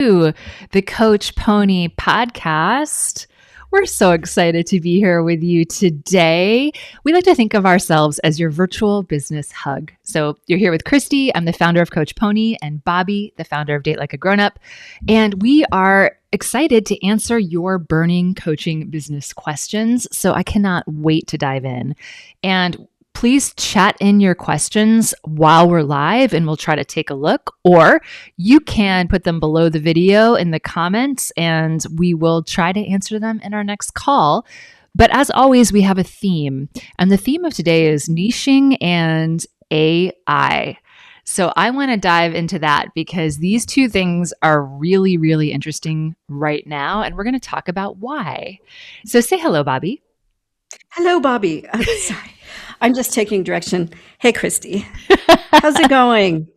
to the Coach Pony podcast. We're so excited to be here with you today. We like to think of ourselves as your virtual business hug. So you're here with Christie. I'm the founder of Coach Pony, and Bobbi, the founder of Date Like a Grownup. And we are excited to answer your burning coaching business questions. So I cannot wait to dive in. And please chat in your questions while we're live and we'll try to take a look, or you can put them below the video in the comments and we will try to answer them in our next call. But as always, we have a theme, and the theme of today is niching and AI. So I want to dive into that because these two things are really, really interesting right now, and we're going to talk about why. So say hello, Bobbi. Hello, Bobbi. Sorry. I'm just taking direction. Hey, Christie. How's it going?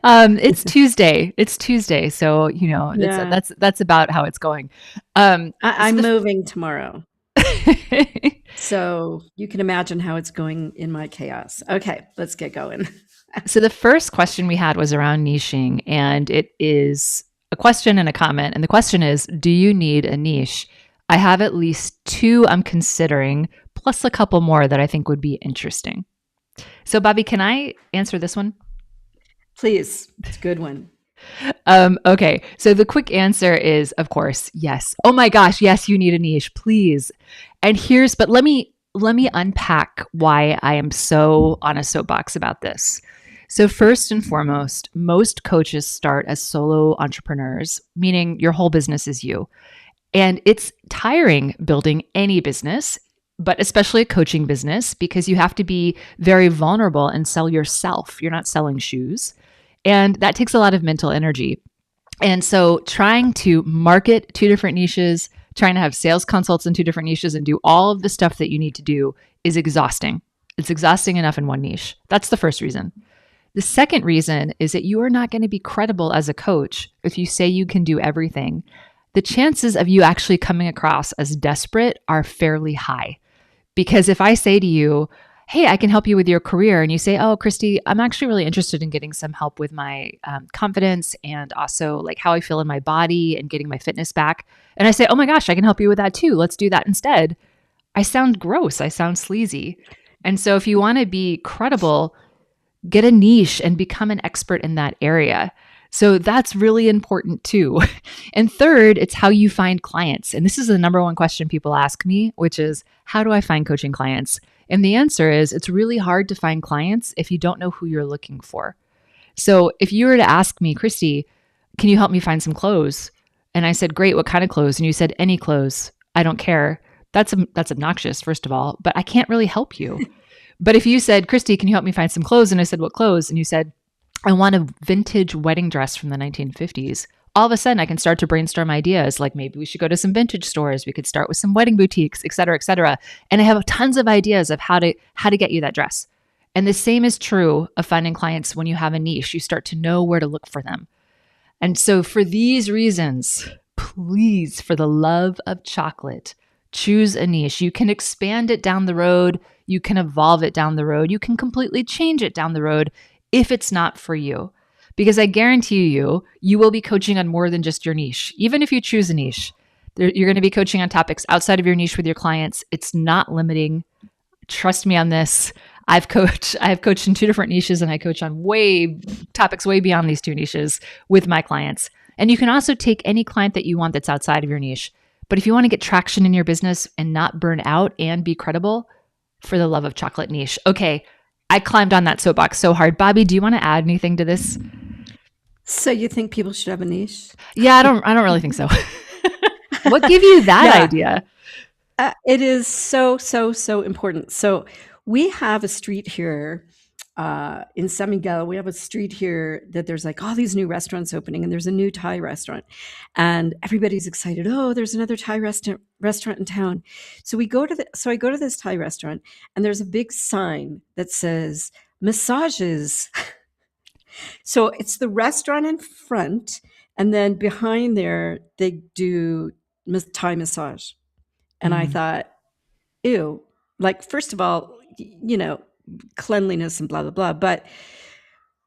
It's Tuesday. It's Tuesday. So, that's about how it's going. I'm moving tomorrow. So you can imagine how it's going in my chaos. Okay, let's get going. So the first question we had was around niching, and it is a question and a comment. And the question is, do you need a niche? I have at least two I'm considering, plus a couple more that I think would be interesting. So, Bobbi, can I answer this one? Please. It's a good one. Okay. So the quick answer is, of course, yes. Oh my gosh, yes, you need a niche, please. And but let me unpack why I am so on a soapbox about this. So first and foremost, most coaches start as solo entrepreneurs, meaning your whole business is you. And it's tiring building any business, but especially a coaching business, because you have to be very vulnerable and sell yourself. You're not selling shoes. And that takes a lot of mental energy. And so trying to market two different niches, trying to have sales consults in two different niches and do all of the stuff that you need to do is exhausting. It's exhausting enough in one niche. That's the first reason. The second reason is that you are not going to be credible as a coach if you say you can do everything. The chances of you actually coming across as desperate are fairly high. Because if I say to you, hey, I can help you with your career, and you say, oh, Christie, I'm actually really interested in getting some help with my confidence and also like how I feel in my body and getting my fitness back. And I say, oh my gosh, I can help you with that too. Let's do that instead. I sound gross. I sound sleazy. And so if you want to be credible, get a niche and become an expert in that area. So that's really important too. And third, it's how you find clients. And this is the number one question people ask me, which is, how do I find coaching clients? And the answer is, it's really hard to find clients if you don't know who you're looking for. So if you were to ask me, Christie, can you help me find some clothes? And I said, great, what kind of clothes? And you said, any clothes. I don't care. That's obnoxious, first of all, but I can't really help you. But if you said, Christie, can you help me find some clothes? And I said, what clothes? And you said, I want a vintage wedding dress from the 1950s. All of a sudden, I can start to brainstorm ideas like maybe we should go to some vintage stores. We could start with some wedding boutiques, et cetera, et cetera. And I have tons of ideas of how to get you that dress. And the same is true of finding clients when you have a niche. You start to know where to look for them. And so for these reasons, please, for the love of chocolate, choose a niche. You can expand it down the road. You can evolve it down the road. You can completely change it down the road if it's not for you. Because I guarantee you will be coaching on more than just your niche. Even if you choose a niche, you're going to be coaching on topics outside of your niche with your clients. It's not limiting. Trust me on this. I've coached in two different niches, and I coach on topics way beyond these two niches with my clients. And you can also take any client that you want that's outside of your niche. But if you want to get traction in your business and not burn out and be credible, for the love of chocolate, niche. Okay, I climbed on that soapbox so hard. Bobbi, do you want to add anything to this? So you think people should have a niche? Yeah, I don't really think so. What gave you that idea? It is so important. So we have a street here in San Miguel. We have a street here that there's like all these new restaurants opening, and there's a new Thai restaurant, and everybody's excited. Oh, there's another Thai restaurant in town. So I go to this Thai restaurant, and there's a big sign that says massages. So it's the restaurant in front, and then behind there they do Thai massage. And I thought, ew, like, first of all, cleanliness and blah, blah, blah. But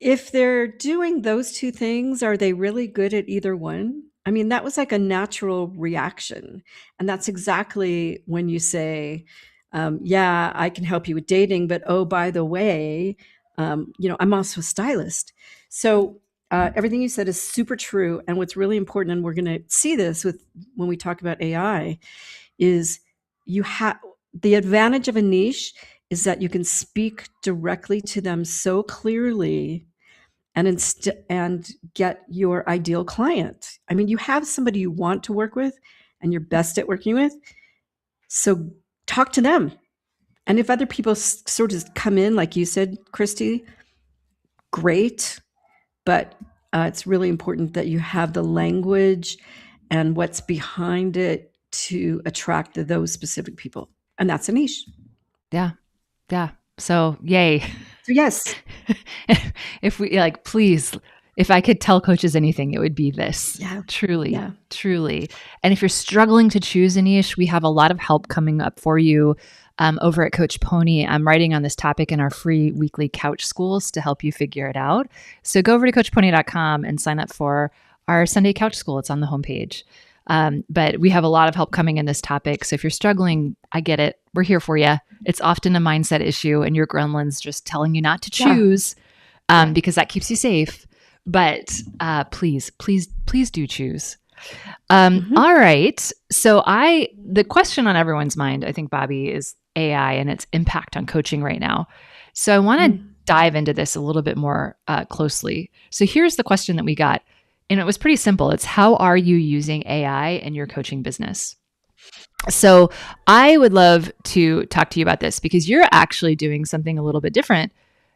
If they're doing those two things, are they really good at either one? I mean, that was like a natural reaction. And that's exactly when you say, yeah, I can help you with dating, but oh, by the way, I'm also a stylist. So everything you said is super true. And what's really important, and we're going to see this with when we talk about AI, is you have the advantage of a niche is that you can speak directly to them so clearly and get your ideal client. I mean, you have somebody you want to work with and you're best at working with. So talk to them. And if other people sort of come in, like you said, Christie, great. But it's really important that you have the language and what's behind it to attract those specific people. And that's a niche. Yeah. Yeah. So yay. So yes. If we like, please, if I could tell coaches anything, it would be this. Yeah. Truly, Yeah. truly. And if you're struggling to choose a niche, we have a lot of help coming up for you over at Coach Pony. I'm writing on this topic in our free weekly couch schools to help you figure it out. So go over to coachpony.com and sign up for our Sunday couch school. It's on the homepage. But we have a lot of help coming in this topic. So if you're struggling, I get it. We're here for you. It's often a mindset issue and your gremlin's just telling you not to choose because that keeps you safe. But please do choose. All right. So the question on everyone's mind, I think, Bobbi, is AI and its impact on coaching right now. So I want to dive into this a little bit more closely. So here's the question that we got. And it was pretty simple. It's how are you using AI in your coaching business? So I would love to talk to you about this because you're actually doing something a little bit different.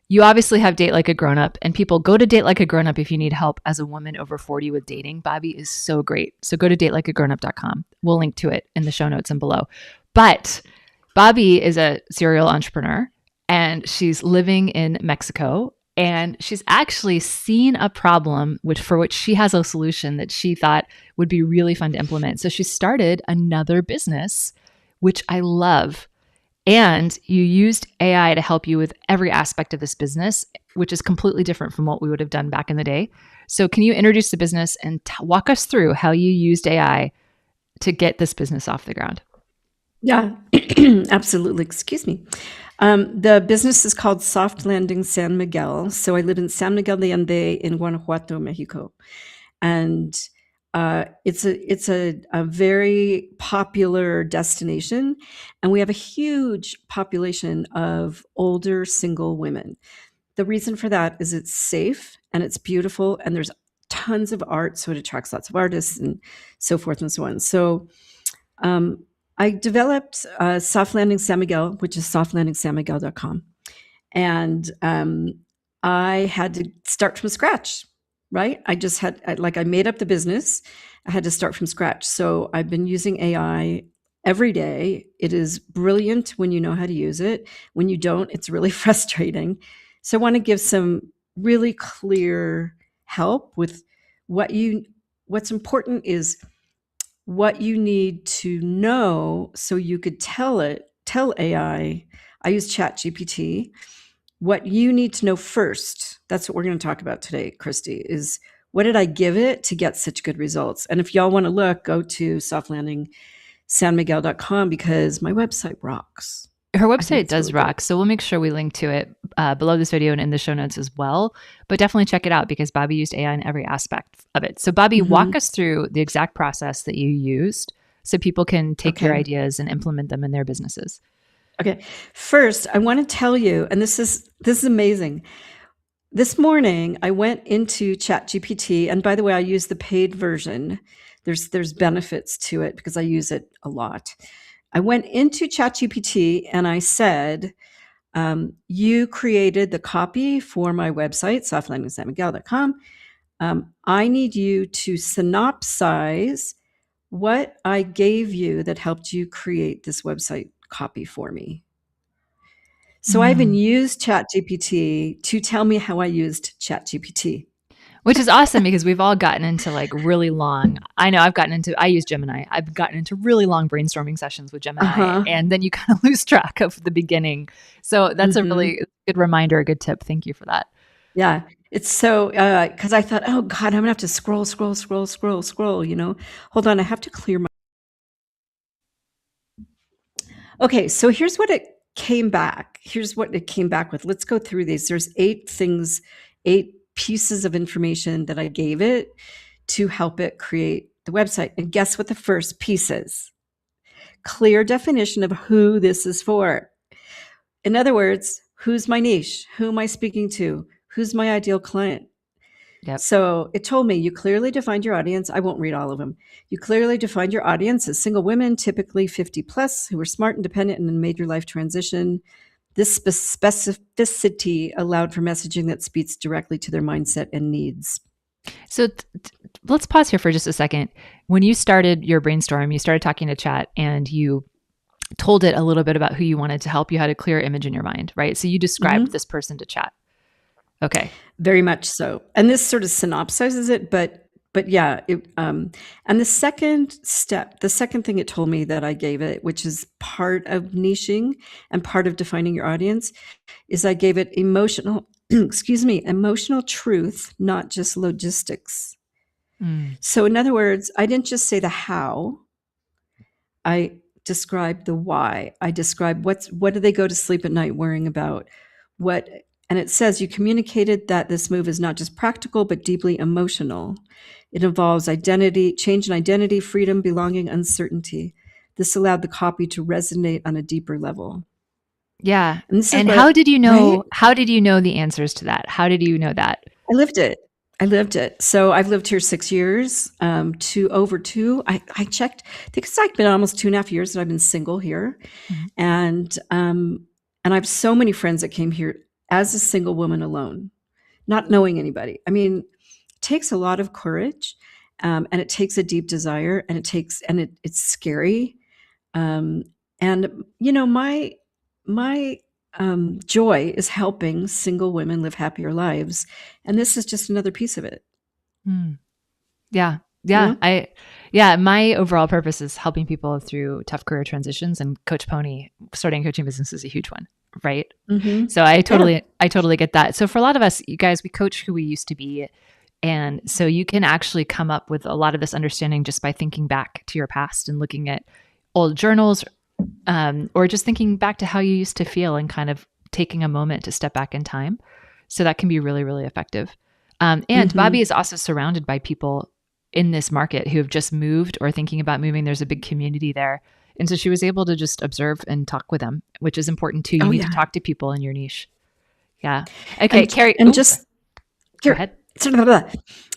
You obviously have Date Like a Grownup, and people go to Date Like a Grownup if you need help as a woman over 40 with dating. Bobbi is so great. So go to datelikeagrownup.com. We'll link to it in the show notes and below. But Bobbi is a serial entrepreneur and she's living in Mexico. And she's actually seen a problem for which she has a solution that she thought would be really fun to implement. So she started another business, which I love. And you used AI to help you with every aspect of this business, which is completely different from what we would have done back in the day. So can you introduce the business and walk us through how you used AI to get this business off the ground? Yeah, absolutely. Excuse me. The business is called Soft Landing San Miguel. So I live in San Miguel de Allende in Guanajuato, Mexico. And it's a very popular destination. And we have a huge population of older single women. The reason for that is it's safe and it's beautiful and there's tons of art. So it attracts lots of artists and so forth and so on. So I developed Soft Landing San Miguel, which is softlandingsanmiguel.com. And I had to start from scratch, right? I made up the business. I had to start from scratch. So I've been using AI every day. It is brilliant when you know how to use it. When you don't, it's really frustrating. So I want to give some really clear help with what's important is what you need to know so you could tell AI, I use ChatGPT, what you need to know first. That's what we're going to talk about today, Christie, is what did I give it to get such good results? And if y'all want to look, go to softlandingsanmiguel.com because my website rocks. Her website does rock. So we'll make sure we link to it below this video and in the show notes as well. But definitely check it out because Bobbi used AI in every aspect of it. So Bobbi, walk us through the exact process that you used so people can take your ideas and implement them in their businesses. Okay. First, I want to tell you, and this is amazing. This morning, I went into ChatGPT, and by the way, I use the paid version. There's benefits to it because I use it a lot. I went into ChatGPT and I said, you created the copy for my website, softlandingsanmiguel.com. I need you to synopsize what I gave you that helped you create this website copy for me. So I even used ChatGPT to tell me how I used ChatGPT. Which is awesome because we've all gotten into like really long, I use Gemini. I've gotten into really long brainstorming sessions with Gemini and then you kind of lose track of the beginning. So that's a really good reminder, a good tip. Thank you for that. Yeah. It's so, because I thought, oh God, I'm gonna have to scroll. Hold on, I have to clear my. Okay, so here's what it came back. Here's what it came back with. Let's go through these. There's 8 things, 8 pieces of information that I gave it to help it create the website. And guess what the first piece is? Clear definition of who this is for. In other words, who's my niche? Who am I speaking to? Who's my ideal client? Yep. So it told me you clearly defined your audience. I won't read all of them. You clearly defined your audience as single women, typically 50 plus, who were smart, independent, and in a major life transition. This specificity allowed for messaging that speaks directly to their mindset and needs. So let's pause here for just a second. When you started your brainstorm, you started talking to chat and you told it a little bit about who you wanted to help. You had a clear image in your mind, right? So you described this person to chat. Okay. Very much so. And this sort of synopsizes it, but yeah, and the second step, the second thing it told me that I gave it, which is part of niching and part of defining your audience, is I gave it emotional, emotional truth, not just logistics. So in other words, I didn't just say the how, I described the why. I described what do they go to sleep at night worrying about? And it says you communicated that this move is not just practical, but deeply emotional. It involves identity, change in identity, freedom, belonging, uncertainty. This allowed the copy to resonate on a deeper level. Yeah. And how did you know, right? How did you know the answers to that? How did you know that? I lived it. So I've lived here 6 years, over 2. I checked, I think it's like been almost 2.5 years that I've been single here. And I have so many friends that came here as a single woman alone, not knowing anybody. I mean, it takes a lot of courage, and it takes a deep desire, and it's scary. And my joy is helping single women live happier lives, and this is just another piece of it. Yeah. My overall purpose is helping people through tough career transitions, and Coach Pony, starting a coaching business, is a huge one, right? So I totally get that. So for a lot of us, you guys, we coach who we used to be. And so you can actually come up with a lot of this understanding just by thinking back to your past and looking at old journals, or just thinking back to how you used to feel and kind of taking a moment to step back in time. So that can be really, really effective. And Bobbi is also surrounded by people in this market who have just moved or thinking about moving. There's a big community there. And so she was able to just observe and talk with them, which is important too. You need to talk to people in your niche. Yeah. Okay, Carrie. And just go ahead.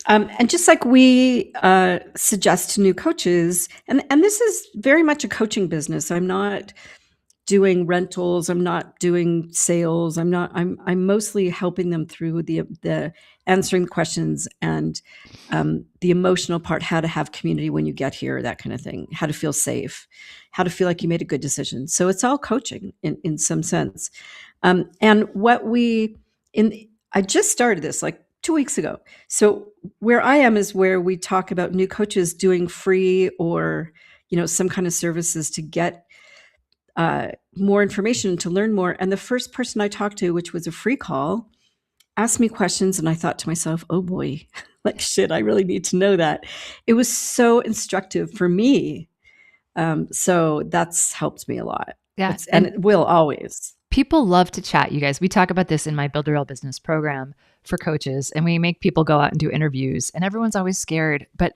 And just like we suggest to new coaches, and this is very much a coaching business. I'm not doing rentals. I'm not doing sales. I'm mostly helping them through the answering questions and the emotional part, how to have community when you get here, that kind of thing, how to feel safe, how to feel like you made a good decision. So it's all coaching in some sense. And I just started this like 2 weeks ago. So where I am is where we talk about new coaches doing free or, some kind of services to get more information, to learn more. And the first person I talked to, which was a free call, asked me questions. And I thought to myself, oh boy, like shit, I really need to know that. It was so instructive for me. So that's helped me a lot. Yeah. And it will always. People love to chat, you guys. We talk about this in my Build a Real Business program for coaches, and we make people go out and do interviews, and everyone's always scared, but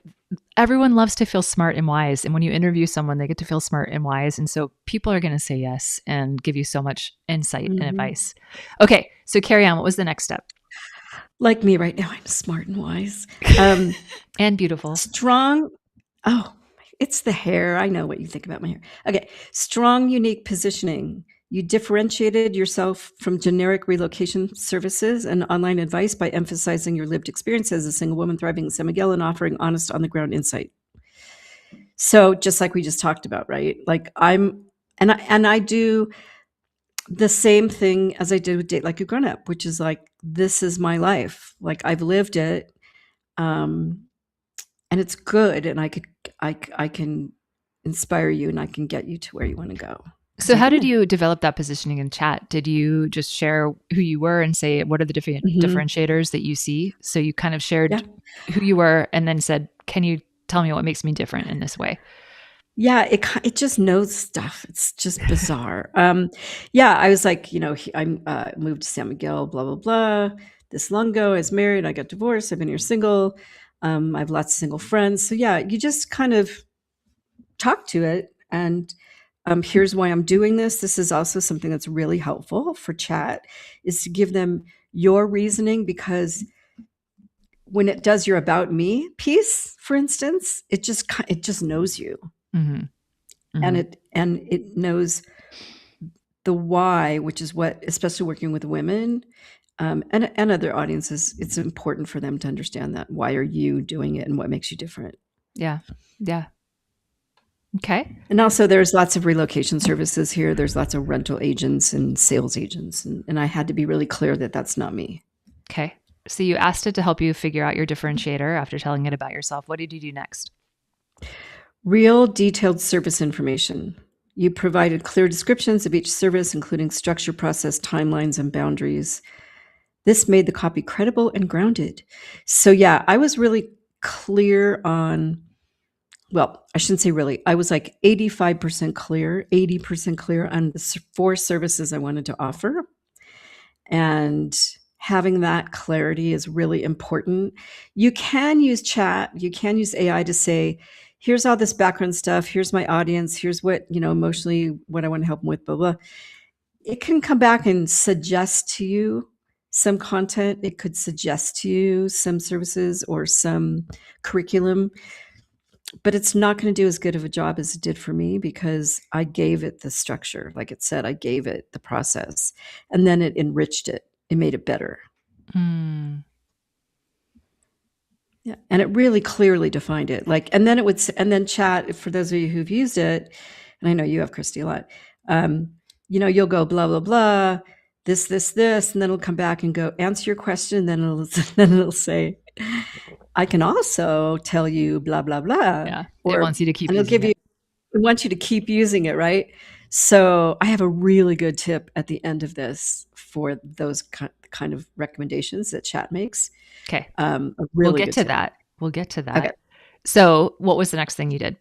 everyone loves to feel smart and wise. And when you interview someone, they get to feel smart and wise. And so people are going to say yes and give you so much insight and advice. Okay. So carry on. What was the next step? Like me right now, I'm smart and wise. And beautiful. Strong. Oh, it's the hair. I know what you think about my hair. Okay. Strong, unique positioning. You differentiated yourself from generic relocation services and online advice by emphasizing your lived experience as a single woman thriving in San Miguel and offering honest, on-the-ground insight. So just like we just talked about, right? Like I do the same thing as I did with Date Like a Grownup, which is like, this is my life. Like I've lived it, and it's good, and I can inspire you, and I can get you to where you want to go. So, like, how did you develop that positioning in chat? Did you just share who you were and say, what are the different differentiators that you see? So, you kind of shared yeah. who you were and then said, can you tell me what makes me different in this way? Yeah, it just knows stuff. It's just bizarre. Yeah, I was like, I moved to San Miguel, blah blah blah. This long ago, I was married. I got divorced. I've been here single. I have lots of single friends. So yeah, you just kind of talk to it, and here's why I'm doing this. This is also something that's really helpful for chat, is to give them your reasoning, because when it does your about me piece, for instance, it just knows you. Mm-hmm. And Mm-hmm. it knows the why, which is what, especially working with women, and other audiences, it's important for them to understand that. Why are you doing it and what makes you different? Yeah. Yeah. Okay. And also, there's lots of relocation services here. There's lots of rental agents and sales agents. And I had to be really clear that that's not me. Okay. So you asked it to help you figure out your differentiator after telling it about yourself. What did you do next? Real detailed service information. You provided clear descriptions of each service, including structure, process, timelines, and boundaries. This made the copy credible and grounded. So yeah, I was really clear on, well, I shouldn't say really. I was like 85% clear, 80% clear on the 4 services I wanted to offer. And having that clarity is really important. You can use chat, you can use AI to say, here's all this background stuff, here's my audience, here's what, emotionally what I want to help them with, blah, blah. It can come back and suggest to you some content. It could suggest to you some services or some curriculum, but it's not going to do as good of a job as it did for me, because I gave it the structure. Like it said, I gave it the process, and then it enriched it. It made it better. Mm. Yeah. And it really clearly defined it. Like, and then chat, for those of you who've used it, and I know you have, Christie, a lot, you'll go blah, blah, blah, this, and then it'll come back and go answer your question. Then it'll say, I can also tell you blah, blah, blah. Yeah. It wants you to keep and it'll using give you, it wants you to keep using it, right? So I have a really good tip at the end of this for those kind of recommendations that chat makes. Okay. Really we'll get to that. We'll get to that. Okay. So what was the next thing you did?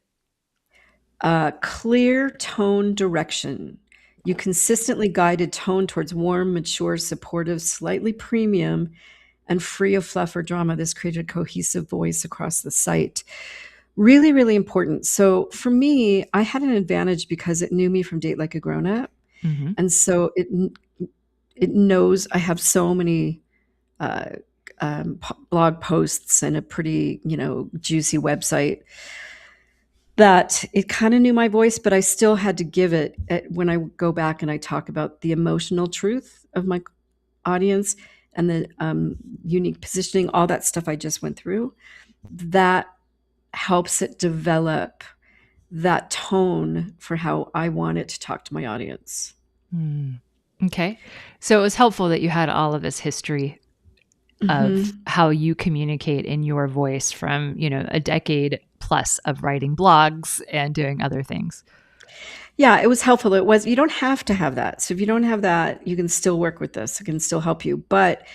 Clear tone direction. You consistently guided tone towards warm, mature, supportive, slightly premium, and free of fluff or drama. This created a cohesive voice across the site. Really, really important. So for me, I had an advantage because it knew me from Date Like a Grownup. Mm-hmm. And so it knows I have so many blog posts and a pretty, juicy website, that it kind of knew my voice, but I still had to give it, when I go back and I talk about the emotional truth of my audience and the unique positioning, all that stuff I just went through, that helps it develop that tone for how I want it to talk to my audience. Mm. Okay. So it was helpful that you had all of this history of how you communicate in your voice from, a decade plus of writing blogs and doing other things. Yeah, it was helpful. You don't have to have that. So if you don't have that, you can still work with this. It can still help you, but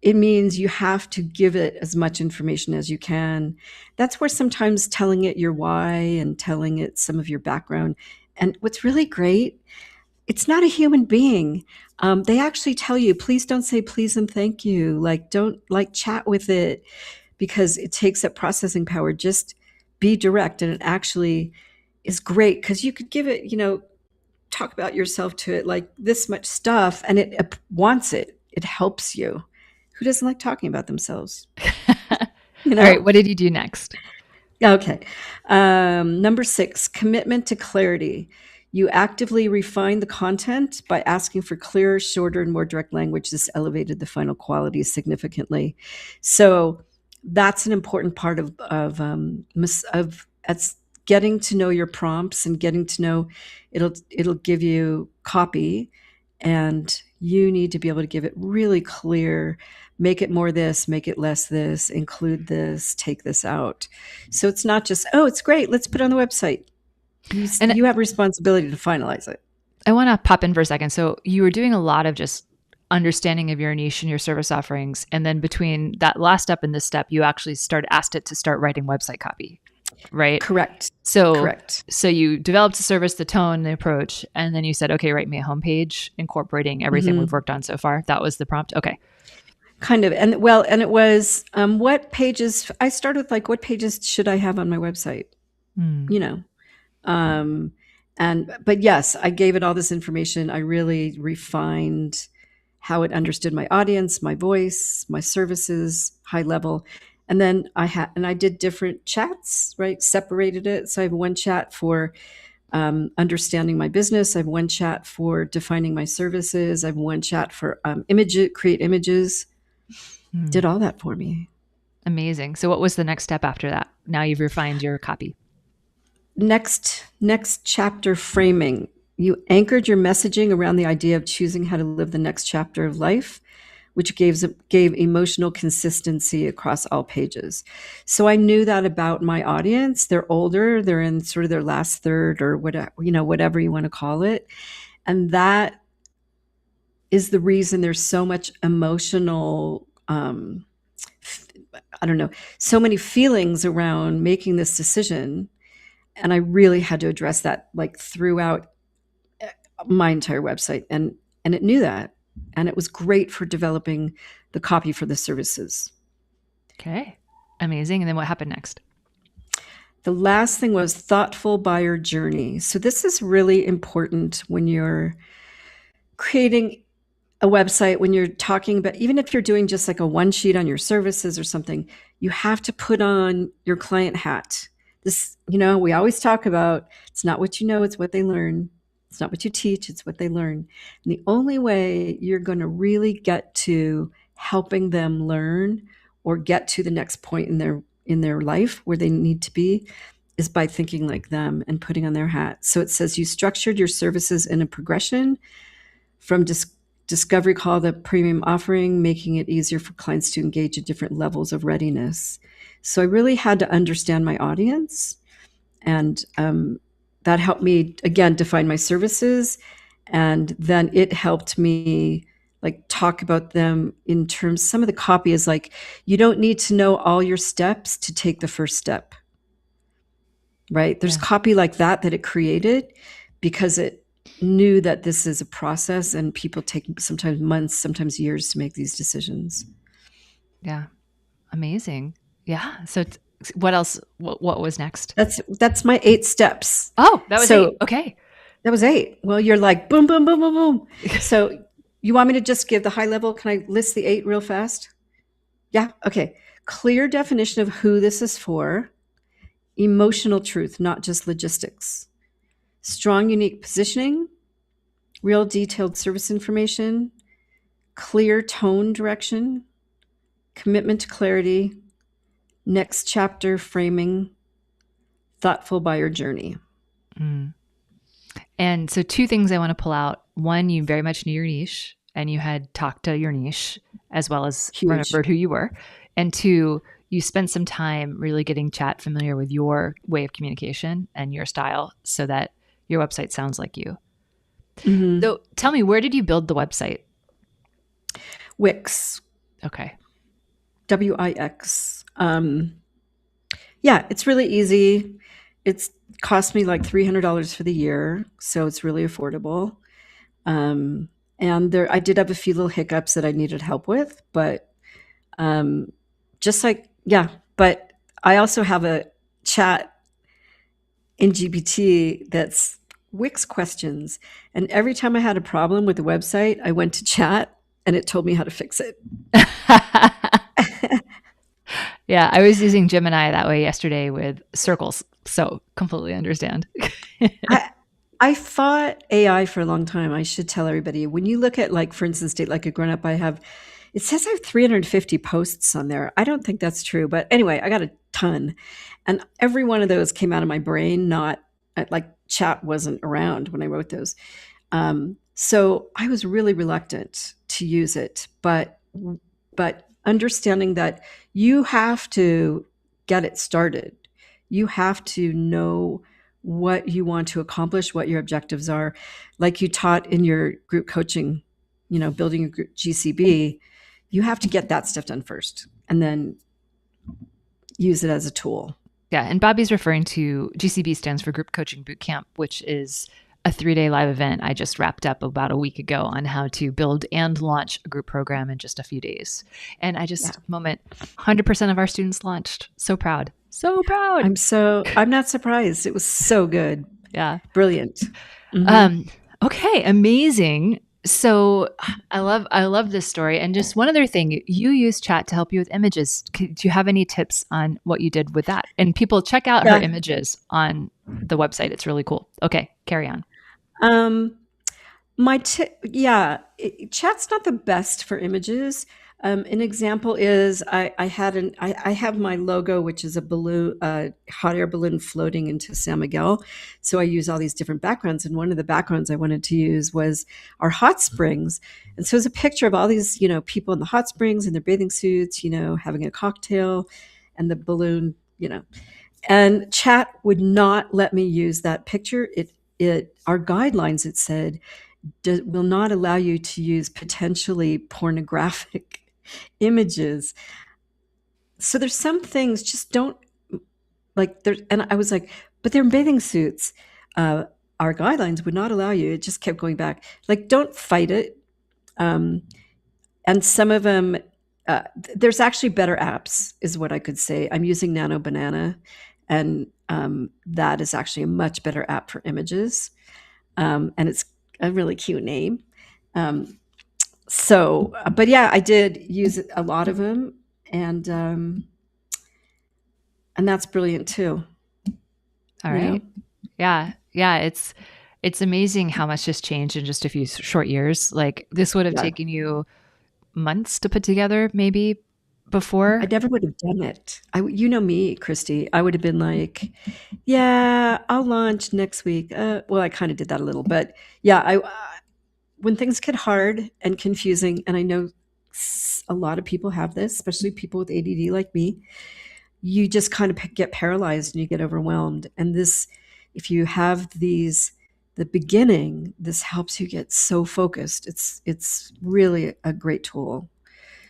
it means you have to give it as much information as you can. That's where sometimes telling it your why and telling it some of your background. And what's really great, it's not a human being. They actually tell you, please don't say please and thank you. Don't chat with it, because it takes up processing power. Just be direct. And it actually is great, because you could give it, talk about yourself to it, like this much stuff, and it wants it. It helps you. Who doesn't like talking about themselves? All right. What did you do next? Okay. Number 6, commitment to clarity. You actively refine the content by asking for clearer, shorter, and more direct language. This elevated the final quality significantly. So that's an important part of getting to know your prompts and getting to know. It'll give you copy, and you need to be able to give it really clear. Make it more this, make it less this, include this, take this out. So it's not just, oh, it's great, let's put it on the website. You have responsibility to finalize it. I want to pop in for a second. So you were doing a lot of just understanding of your niche and your service offerings. And then between that last step and this step, you actually asked it to start writing website copy, right? Correct. So, Correct. so you developed the service, the tone, the approach, and then you said, okay, write me a homepage incorporating everything we've worked on so far. That was the prompt. Okay. Kind of. And well, and it was, what pages, I started with like, what pages should I have on my website? You know, but yes, I gave it all this information. I really refined how it understood my audience, my voice, my services, high level. And then I did different chats, right? Separated it. So I have one chat for understanding my business. I have one chat for defining my services. I have one chat for create images. Did all that for me. Amazing. So what was the next step after that? Now you've refined your copy. Next chapter, framing. You anchored your messaging around the idea of choosing how to live the next chapter of life, which gave emotional consistency across all pages. So I knew that about my audience. They're older, they're in sort of their last third or whatever you want to call it. And that is the reason there's so much emotional, so many feelings around making this decision. And I really had to address that like throughout my entire website. And it knew that. And it was great for developing the copy for the services. Okay. Amazing. And then what happened next? The last thing was thoughtful buyer journey. So this is really important when you're creating a website, when you're talking about, even if you're doing just like a one sheet on your services or something, you have to put on your client hat. This, we always talk about, it's not what you know, it's what they learn. It's not what you teach, it's what they learn. And the only way you're going to really get to helping them learn or get to the next point in their life where they need to be is by thinking like them and putting on their hat. So it says you structured your services in a progression from discovery call to premium offering, making it easier for clients to engage at different levels of readiness. So I really had to understand my audience, and that helped me, again, define my services. And then it helped me like talk about them in terms, some of the copy is like, you don't need to know all your steps to take the first step, right? There's copy like that it created because it knew that this is a process and people take sometimes months, sometimes years to make these decisions. Yeah. Amazing. Yeah. So what else? What was next? That's my 8 steps. Oh, that was 8. Okay. That was 8. Well, you're like, boom, boom, boom, boom, boom. So you want me to just give the high level? Can I list the 8 real fast? Yeah. Okay. Clear definition of who this is for. Emotional truth, not just logistics. Strong, unique positioning. Real detailed service information. Clear tone direction. Commitment to clarity. Next chapter framing. Thoughtful buyer journey. And so 2 things I want to pull out. One, you very much knew your niche and you had talked to your niche as well as remembered who you were. And 2, you spent some time really getting chat familiar with your way of communication and your style so that your website sounds like you. Mm-hmm. So tell me, where did you build the website? Wix. Okay. Wix. Yeah, it's really easy. It's cost me like $300 for the year, so it's really affordable. And I did have a few little hiccups that I needed help with, but but I also have a chat in GPT that's Wix questions. And every time I had a problem with the website, I went to chat and it told me how to fix it. Yeah, I was using Gemini that way yesterday with circles, so completely understand. I fought AI for a long time. I should tell everybody. When you look at, like, for instance, Date Like a Grownup, it says I have 350 posts on there. I don't think that's true. But anyway, I got a ton. And every one of those came out of my brain, not like chat wasn't around when I wrote those. So I was really reluctant to use it. But understanding that you have to get it started. You have to know what you want to accomplish, what your objectives are. Like you taught in your group coaching, building a group GCB, you have to get that stuff done first and then use it as a tool. Yeah. And Bobbi's referring to GCB stands for Group Coaching Bootcamp, which is a 3-day live event I just wrapped up about a week ago on how to build and launch a group program in just a few days. And I just, 100% of our students launched. So proud. So proud. I'm not surprised. It was so good. Yeah. Brilliant. Okay. Amazing. So I love this story. And just one other thing, you use chat to help you with images. Do you have any tips on what you did with that? And people check out her images on the website. It's really cool. Okay. Carry on. Chat's not the best for images. An example is I have my logo, which is a balloon, hot air balloon floating into San Miguel. So I use all these different backgrounds, and one of the backgrounds I wanted to use was our hot springs. And so it's a picture of all these, people in the hot springs in their bathing suits, having a cocktail, and the balloon, And chat would not let me use that picture. Our guidelines, it said, will not allow you to use potentially pornographic images. So there's some things just don't like there. And I was like, but they're in bathing suits. Our guidelines would not allow you. It just kept going back. Like, don't fight it. And some of them, there's actually better apps, is what I could say. I'm using Nano Banana, and that is actually a much better app for images. And it's a really cute name. But yeah, I did use a lot of them, and that's brilliant too. All right. Yeah. It's amazing how much has changed in just a few short years. Like, this would have taken you months to put together, maybe before. I never would have done it. Me, Christie. I would have been like, yeah, I'll launch next week. Well, I kind of did that a little, but yeah, when things get hard and confusing, and I know a lot of people have this, especially people with ADD like me, you just kind of get paralyzed and you get overwhelmed. And this, if you have the beginning, this helps you get so focused. It's really a great tool.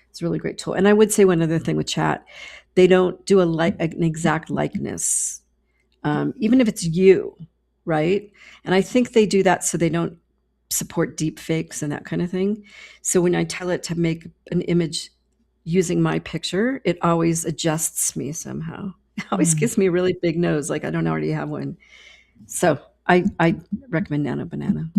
It's a really great tool. And I would say one other thing with chat, they don't do an exact likeness, even if it's you, right? And I think they do that so they don't support deep fakes and that kind of thing. So when I tell it to make an image using my picture, it always adjusts me somehow. It always gives me a really big nose, like I don't already have one. So I recommend Nano Banana.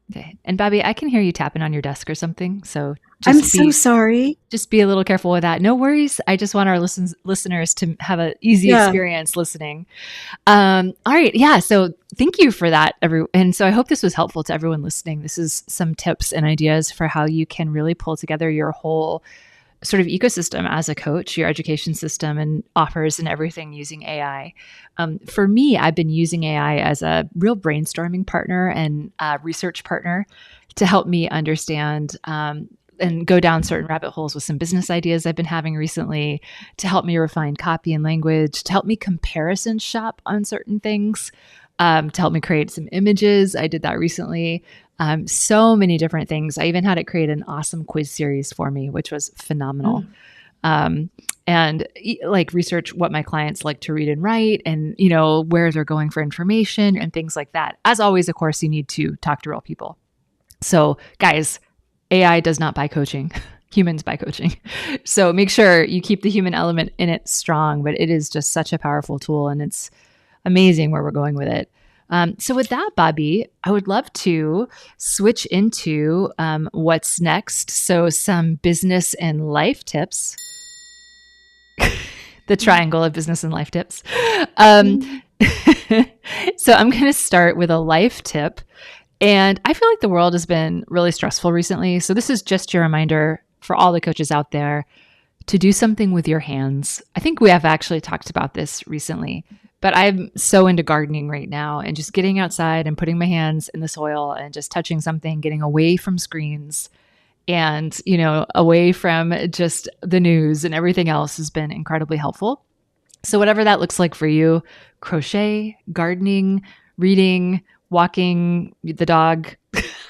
Okay. And Bobbi, I can hear you tapping on your desk or something. So I'm so sorry. Just be a little careful with that. No worries. I just want our listeners to have an easy experience listening. All right. Yeah. So thank you for that. And so I hope this was helpful to everyone listening. This is some tips and ideas for how you can really pull together your whole sort of ecosystem as a coach, your education system and offers and everything using AI. For me, I've been using AI as a real brainstorming partner and research partner to help me understand and go down certain rabbit holes with some business ideas I've been having recently, to help me refine copy and language, to help me comparison shop on certain things, to help me create some images. I did that recently. So many different things. I even had it create an awesome quiz series for me, which was phenomenal. And like research what my clients like to read and write, and, where they're going for information and things like that. As always, of course, you need to talk to real people. So guys, AI does not buy coaching. Humans buy coaching. So make sure you keep the human element in it strong, but it is just such a powerful tool, and it's amazing where we're going with it. So with that, Bobbi, I would love to switch into what's next. So some business and life tips. The triangle of business and life tips. So I'm going to start with a life tip. And I feel like the world has been really stressful recently. So this is just your reminder for all the coaches out there to do something with your hands. I think we have actually talked about this recently, but I'm so into gardening right now and just getting outside and putting my hands in the soil and just touching something, getting away from screens and, away from just the news and everything else has been incredibly helpful. So whatever that looks like for you, crochet, gardening, reading, walking the dog.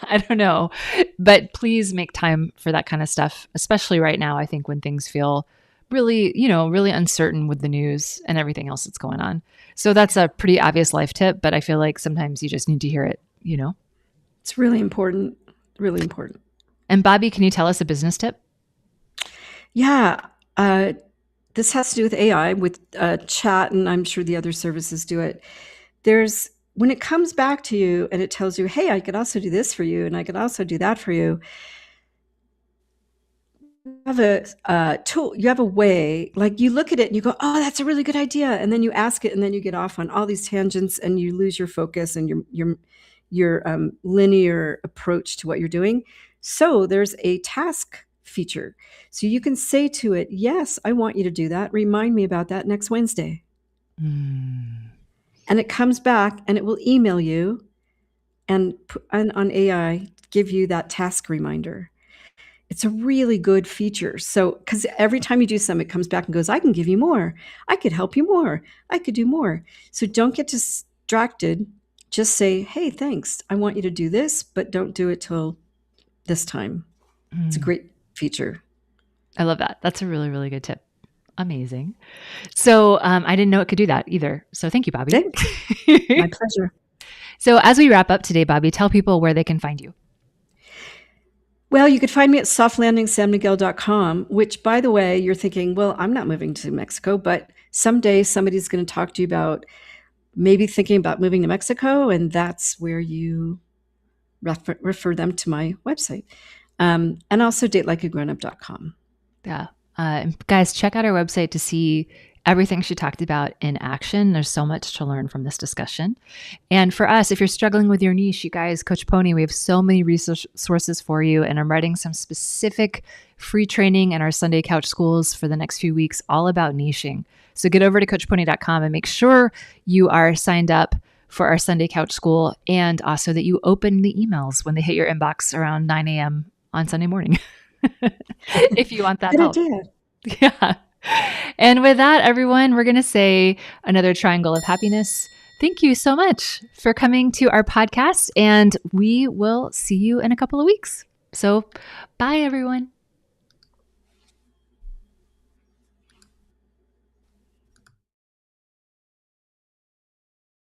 I don't know. But please make time for that kind of stuff, especially right now, I think, when things feel really, really uncertain with the news and everything else that's going on. So that's a pretty obvious life tip, but I feel like sometimes you just need to hear it, It's really important. Really important. And Bobbi, can you tell us a business tip? Yeah. This has to do with AI, with chat, and I'm sure the other services do it. When it comes back to you and it tells you, hey, I could also do this for you, and I could also do that for you, you have a tool, you have a way, like you look at it and you go, oh, that's a really good idea. And then you ask it, and then you get off on all these tangents and you lose your focus and your linear approach to what you're doing. So there's a task feature. So you can say to it, yes, I want you to do that. Remind me about that next Wednesday. And it comes back and it will email you and on AI give you that task reminder. It's a really good feature. So, because every time you do something, it comes back and goes, I can give you more. I could help you more. I could do more. So don't get distracted. Just say, hey, thanks. I want you to do this, but don't do it till this time. It's a great feature. I love that. That's a really, really good tip. Amazing. So I didn't know it could do that either. So thank you, Bobbi. My pleasure. So as we wrap up today, Bobbi, tell people where they can find you. Well, you could find me at softlandingsanmiguel.com, which, by the way, you're thinking, well, I'm not moving to Mexico, but someday somebody's going to talk to you about maybe thinking about moving to Mexico, and that's where you refer them to my website. And also datelikeagrownup.com. Yeah. Guys, check out our website to see everything she talked about in action. There's so much to learn from this discussion. And for us, if you're struggling with your niche, you guys, Coach Pony, we have so many resources for you. And I'm writing some specific free training in our Sunday Couch schools for the next few weeks, all about niching. So get over to coachpony.com and make sure you are signed up for our Sunday Couch school, and also that you open the emails when they hit your inbox around 9 a.m. on Sunday morning. If you want that Good help. idea. Yeah. And with that, everyone, we're going to say another triangle of happiness. Thank you so much for coming to our podcast, and we will see you in a couple of weeks. So bye, everyone.